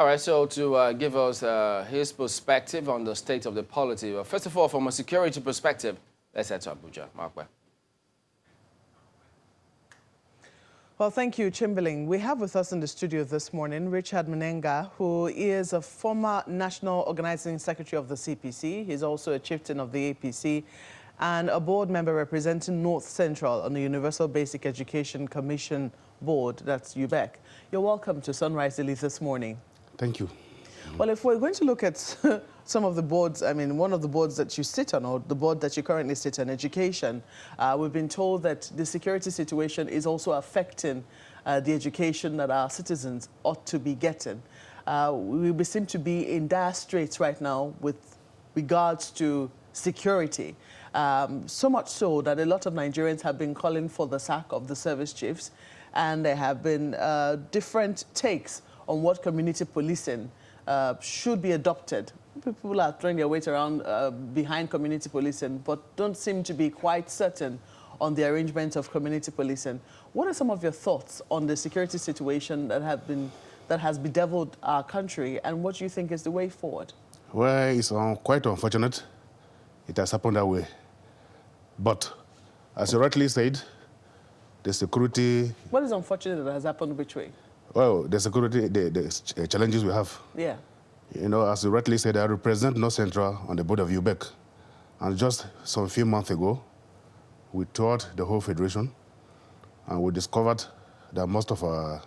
All right, so to give us his perspective on the state of the polity, well, first of all, from a security perspective, let's head to Abuja. Mark. Well, thank you, Chamberlain. We have with us in the studio this morning Richard Mnenga, who is a former National Organizing Secretary of the CPC. He's also a chieftain of the APC and a board member representing North Central on the Universal Basic Education Commission Board, that's UBEC. You're welcome to Sunrise Elite this morning. Thank you. Well, if we're going to look at some of the boards, I mean, one of the boards that you sit on, or the board that you currently sit on, education, we've been told that the security situation is also affecting the education that our citizens ought to be getting. We seem to be in dire straits right now with regards to security. So much so that a lot of Nigerians have been calling for the sack of the service chiefs, and there have been different takes on what community policing should be adopted. People are throwing their weight around behind community policing, but don't seem to be quite certain on the arrangement of community policing. What are some of your thoughts on the security situation that has bedeviled our country, and what do you think is the way forward? Well, it's quite unfortunate it has happened that way. But as you rightly said, the security... What is unfortunate that has happened which way? Well, the security, the challenges we have. Yeah. You know, as you rightly said, I represent North Central on the board of UBEC. And just some few months ago, we toured the whole federation, and we discovered that most of our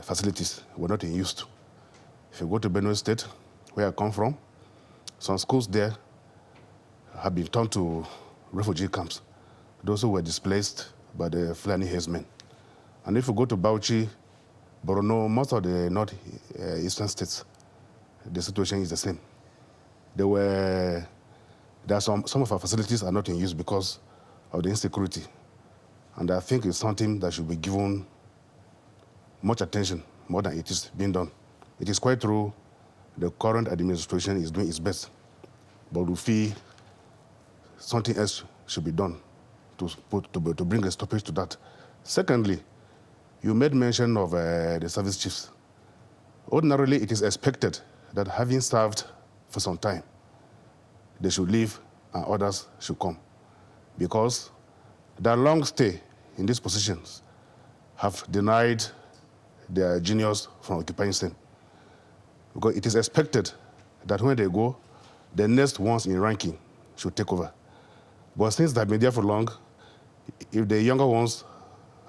facilities were not in use. If you go to Benue State, where I come from, some schools there have been turned to refugee camps, those who were displaced by the Fulani herdsmen. And if you go to Bauchi, Borno, most of the northeastern states, the situation is the same. There are some of our facilities are not in use because of the insecurity. And I think it's something that should be given much attention, more than it is being done. It is quite true the current administration is doing its best, but we feel something else should be done to bring a stoppage to that. Secondly, you made mention of the service chiefs. Ordinarily, it is expected that having served for some time, they should leave and others should come, because their long stay in these positions have denied their juniors from occupying them. Because it is expected that when they go, the next ones in ranking should take over. But since they've been there for long, if the younger ones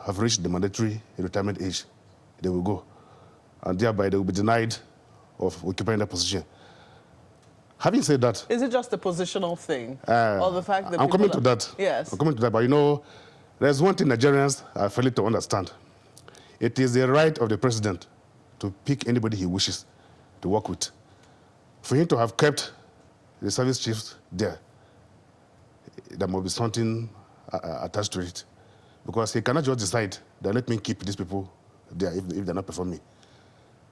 have reached the mandatory retirement age, they will go. And thereby they will be denied of occupying that position. Having said that... Is it just a positional thing? Or the fact that I'm coming to that. Yes. I'm coming to that, but you know, there's one thing Nigerians are failing to understand. It is the right of the president to pick anybody he wishes to work with. For him to have kept the service chiefs there, there must be something attached to it. Because he cannot just decide that let me keep these people there if they're not performing.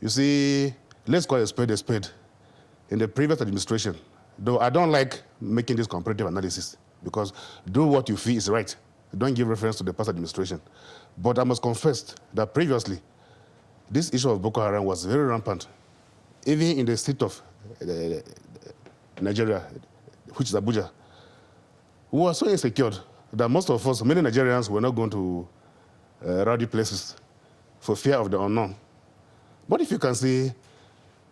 You see, let's call a spade a spade. In the previous administration, though I don't like making this comparative analysis, because do what you feel is right. Don't give reference to the past administration. But I must confess that previously, this issue of Boko Haram was very rampant. Even in the state of Nigeria, which is Abuja, we were so insecure that most of us, many Nigerians, were not going to rowdy places for fear of the unknown. But if you can see,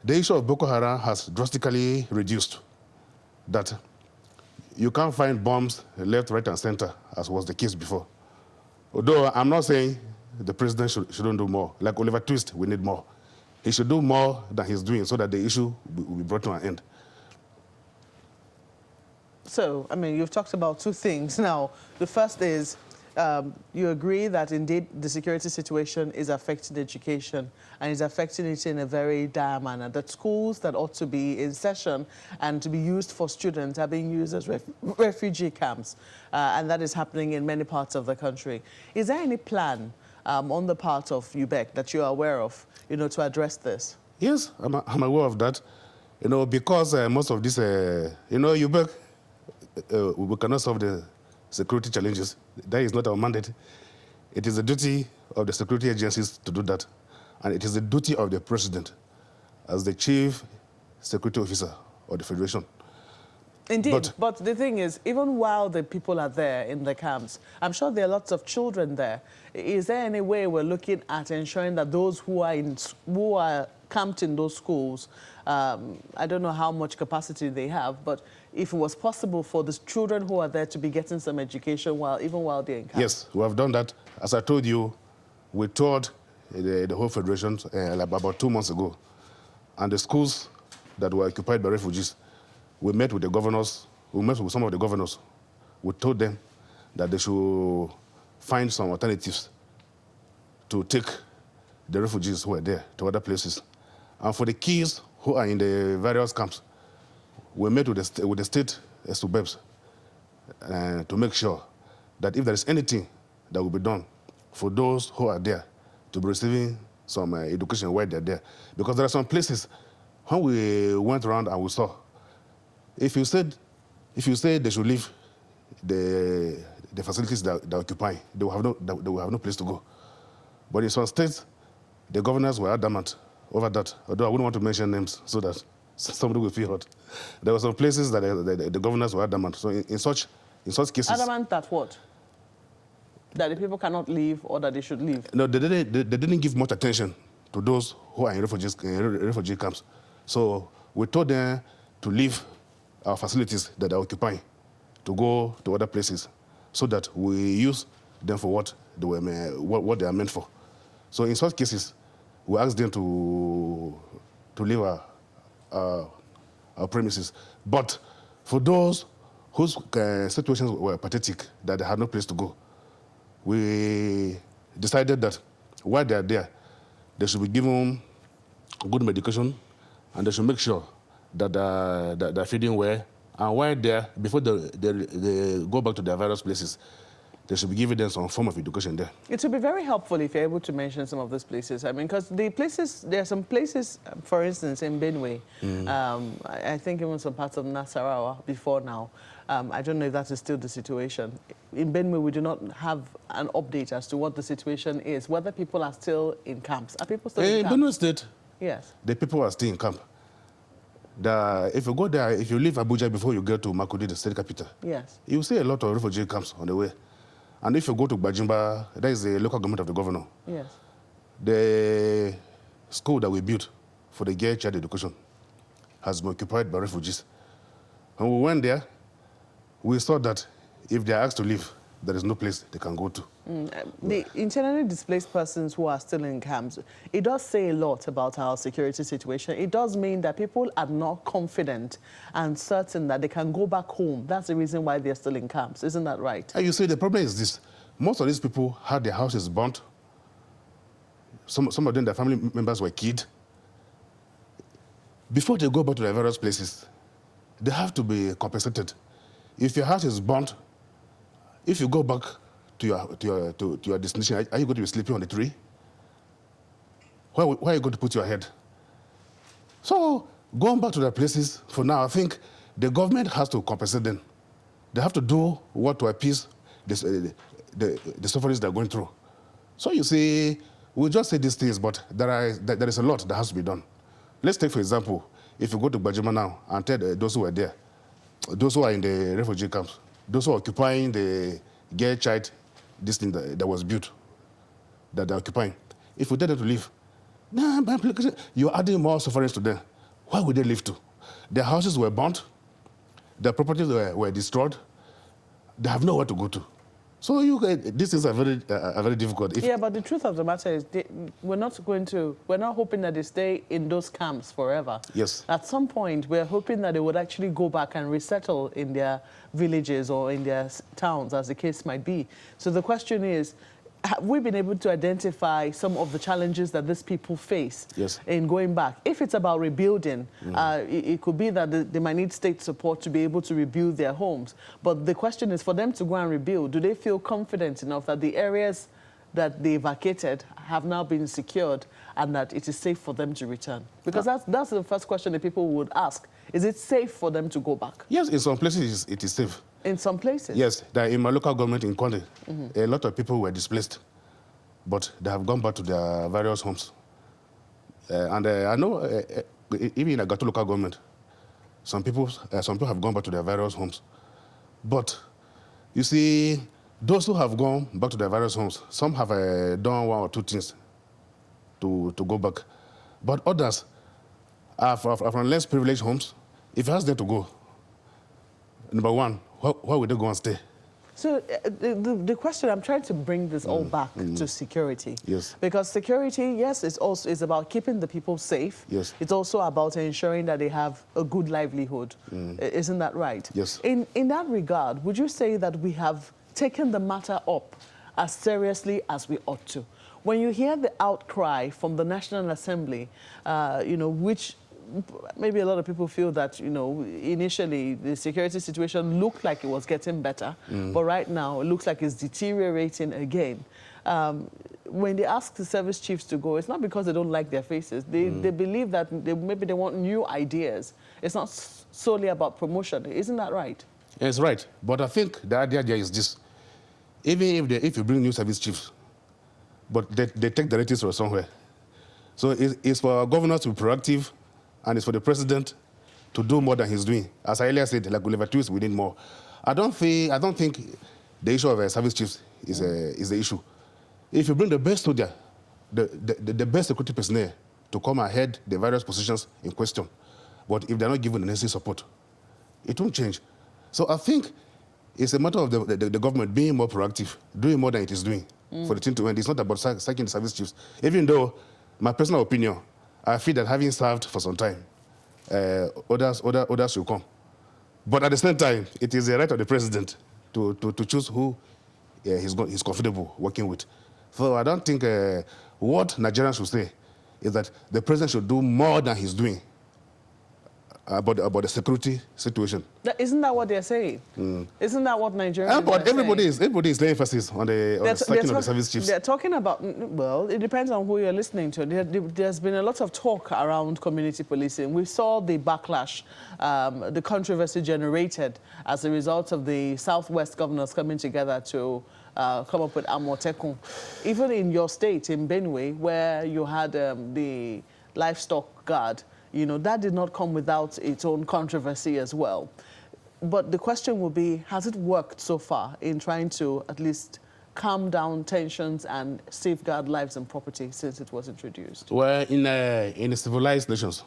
the issue of Boko Haram has drastically reduced. That you can't find bombs left, right, and center, as was the case before. Although I'm not saying the president shouldn't do more. Like Oliver Twist, we need more. He should do more than he's doing so that the issue will be brought to an end. So, I mean, you've talked about two things. Now, the first is you agree that indeed the security situation is affecting education and is affecting it in a very dire manner, that schools that ought to be in session and to be used for students are being used as refugee camps, and that is happening in many parts of the country. Is there any plan on the part of UBEC that you are aware of, you know, to address this? Yes, I'm aware of that. You know, because most of this, you know, UBEC, we cannot solve the security challenges. That is not our mandate. It is the duty of the security agencies to do that. And it is the duty of the president as the chief security officer of the Federation. Indeed, but the thing is, even while the people are there in the camps, I'm sure there are lots of children there. Is there any way we're looking at ensuring that those who are camped in those schools, I don't know how much capacity they have, but if it was possible for the children who are there to be getting some education even while they're in camp? Yes, we have done that. As I told you, we toured the whole Federation about 2 months ago, and the schools that were occupied by refugees, we met with the governors, we met with some of the governors. We told them that they should find some alternatives to take the refugees who are there to other places. And for the kids who are in the various camps, we met with the state SUBEBs to make sure that if there is anything that will be done for those who are there to be receiving some education while they're there. Because there are some places, when we went around and we saw, if you said they should leave the facilities that they're occupying, they will have no place to go. But in some states, the governors were adamant over that, although I wouldn't want to mention names so that somebody will feel hurt. There were some places that the governors were adamant. So in such cases... Adamant that what? That the people cannot leave or that they should leave? No, they didn't give much attention to those who are in refugee camps. So we told them to leave our facilities that are occupying, to go to other places, so that we use them for what they are meant for. So in such cases, we ask them to leave our premises. But for those whose situations were pathetic, that they had no place to go, we decided that while they are there, they should be given good medication, and they should make sure that they're feeding well. And while there, before they go back to their various places, they should be giving them some form of education there. It would be very helpful if you're able to mention some of those places. I mean, because there are some places, for instance, in Benue, I think even some parts of Nasarawa before now. I don't know if that is still the situation. In Benue, we do not have an update as to what the situation is, whether people are still in camps. Are people still in camps? In Benue State, yes, the people are still in camp. If you go there, if you leave Abuja before you get to Makurdi, the state capital, yes, you see a lot of refugee camps on the way. And if you go to Bajimba, that is the local government of the governor. yes, the school that we built for the girl child education has been occupied by refugees. When we went there, we saw that if they are asked to leave, there is no place they can go to. The internally displaced persons who are still in camps, it does say a lot about our security situation. It does mean that people are not confident and certain that they can go back home. That's the reason why they're still in camps. Isn't that right? And you see, the problem is this. Most of these people had their houses burnt. Some of them, their family members were killed. Before they go back to their various places, they have to be compensated. If your house is burnt, if you go back to your destination, are you going to be sleeping on the tree? Where are you going to put your head? So going back to their places, for now, I think the government has to compensate them. They have to do what to appease the sufferings they're going through. So you see, we just say these things, but there is a lot that has to be done. Let's take, for example, if you go to Bajima now and tell those who are there, those who are in the refugee camps, those who are occupying the girl child, this thing that was built, that they're occupying, if we tell them to leave, you're adding more sufferings to them. Where would they live to? Their houses were burnt, their properties were destroyed, they have nowhere to go to. So these things are very difficult. Yeah, but the truth of the matter is we're not hoping that they stay in those camps forever. Yes. At some point, we're hoping that they would actually go back and resettle in their villages or in their towns, as the case might be. So the question is, have we been able to identify some of the challenges that these people face in going back? If it's about rebuilding, it could be that they might need state support to be able to rebuild their homes. But the question is, for them to go and rebuild, do they feel confident enough that the areas that they vacated have now been secured and that it is safe for them to return? Because that's the first question that people would ask. Is it safe for them to go back? Yes, in some places it is safe. In some places? Yes, in my local government in Konde, a lot of people were displaced, but they have gone back to their various homes. And I know even in Agato local government, some people have gone back to their various homes. But you see, those who have gone back to their various homes, some have done one or two things to go back. But others are from less privileged homes. If you ask them to go, number one, where would they go and stay? So the question, I'm trying to bring this all back to security. Yes. Because security, yes, it's about keeping the people safe. Yes. It's also about ensuring that they have a good livelihood. Isn't that right? Yes. In that regard, would you say that we have taken the matter up as seriously as we ought to? When you hear the outcry from the National Assembly, which maybe a lot of people feel that, initially the security situation looked like it was getting better, but right now it looks like it's deteriorating again. When they ask the service chiefs to go, it's not because they don't like their faces. They believe that maybe they want new ideas. It's not solely about promotion. Isn't that right? It's right. But I think the idea there is this. Even if you bring new service chiefs, but they take the ratings from somewhere. So it's for governors to be proactive, and it's for the president to do more than he's doing. As I earlier said, like Oliver Twist, we need more. I don't think the issue of service chiefs is the issue. If you bring the best soldier, the best security personnel to come and head the various positions in question, but if they're not given the necessary support, it won't change. So I think it's a matter of the government being more proactive, doing more than it is doing for the thing to end. It's not about sacking the service chiefs. Even though, my personal opinion, I feel that having served for some time, others should come. But at the same time, it is the right of the president to choose who he's comfortable working with. So I don't think what Nigerians should say is that the president should do more than he's doing about the security situation. Isn't that what they're saying? Isn't that what Nigerians but are everybody saying? is laying emphasis on the sacking of the service chiefs. They're talking about, well, it depends on who you're listening to. There's been a lot of talk around community policing. We saw the backlash, the controversy generated as a result of the Southwest governors coming together to come up with Amotekun. Even in your state, in Benue, where you had the livestock guard, that did not come without its own controversy as well. But the question will be, has it worked so far in trying to at least calm down tensions and safeguard lives and property since it was introduced? Well, in civilized nations,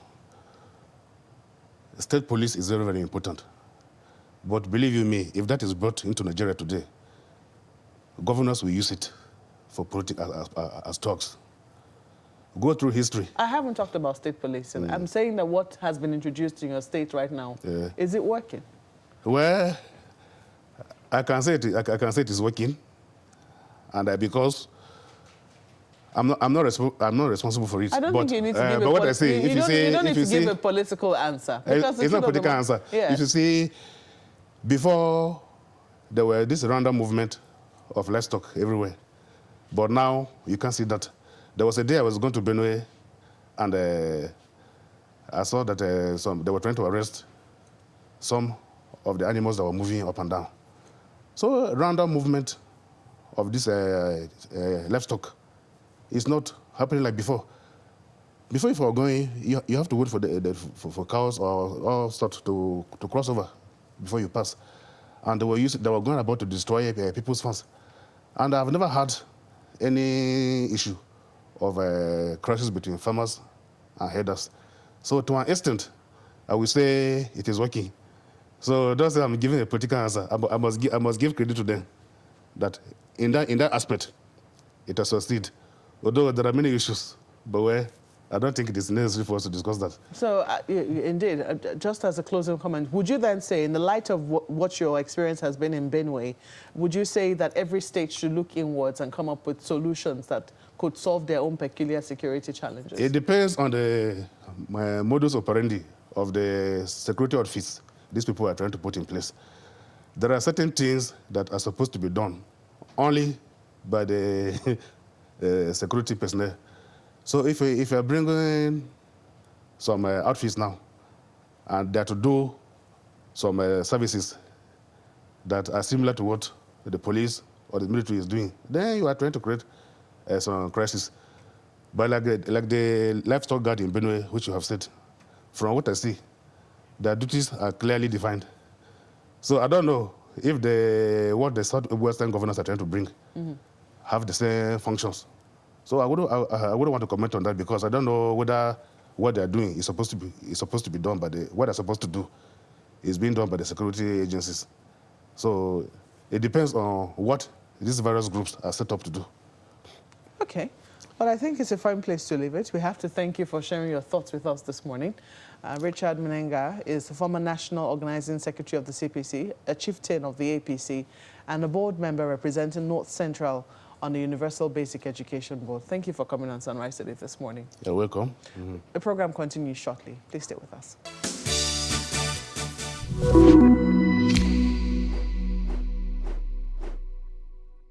state police is very, very important. But believe you me, if that is brought into Nigeria today, governors will use it for politics as talks. Go through history. I haven't talked about state policing. I'm saying that what has been introduced in your state right now, is it working? Well, I can say it is working, and because I'm not responsible for it. I don't think you need to give a political answer. It's not a political answer. Yeah. If you see, before there were this random movement of livestock everywhere, but now you can't see that. There was a day I was going to Benue, and I saw that they were trying to arrest some of the animals that were moving up and down. So random movement of this livestock is not happening like before. Before, if you are going, you have to wait for cows or stuff to cross over before you pass. And they were going about to destroy people's farms. And I've never had any issue of crashes between farmers and herders. So to an extent, I will say it is working. So that's why I'm giving a political answer. I must give credit to them that in that aspect, it has succeeded. Although there are many issues, but I don't think it is necessary for us to discuss that. So, indeed, just as a closing comment, would you then say, in the light of what your experience has been in Benue, would you say that every state should look inwards and come up with solutions that could solve their own peculiar security challenges? It depends on the modus operandi of the security outfits these people are trying to put in place. There are certain things that are supposed to be done only by the security personnel. So if you are bringing some outfits now, and they are to do some services that are similar to what the police or the military is doing, then you are trying to create some crisis. But like the livestock guard in Benue, which you have said, from what I see, their duties are clearly defined. So I don't know if what the Southwestern governors are trying to bring have the same functions. So I wouldn't want to comment on that because I don't know whether what they are doing is supposed to be done by what they're supposed to do is being done by the security agencies. So it depends on what these various groups are set up to do. Okay. Well, I think it's a fine place to leave it. We have to thank you for sharing your thoughts with us this morning. Richard Mnenga is the former National Organizing Secretary of the CPC, a chieftain of the APC, and a board member representing North Central on the Universal Basic Education Board. Thank you for coming on Sunrise Today this morning. You're welcome. The program continues shortly. Please stay with us.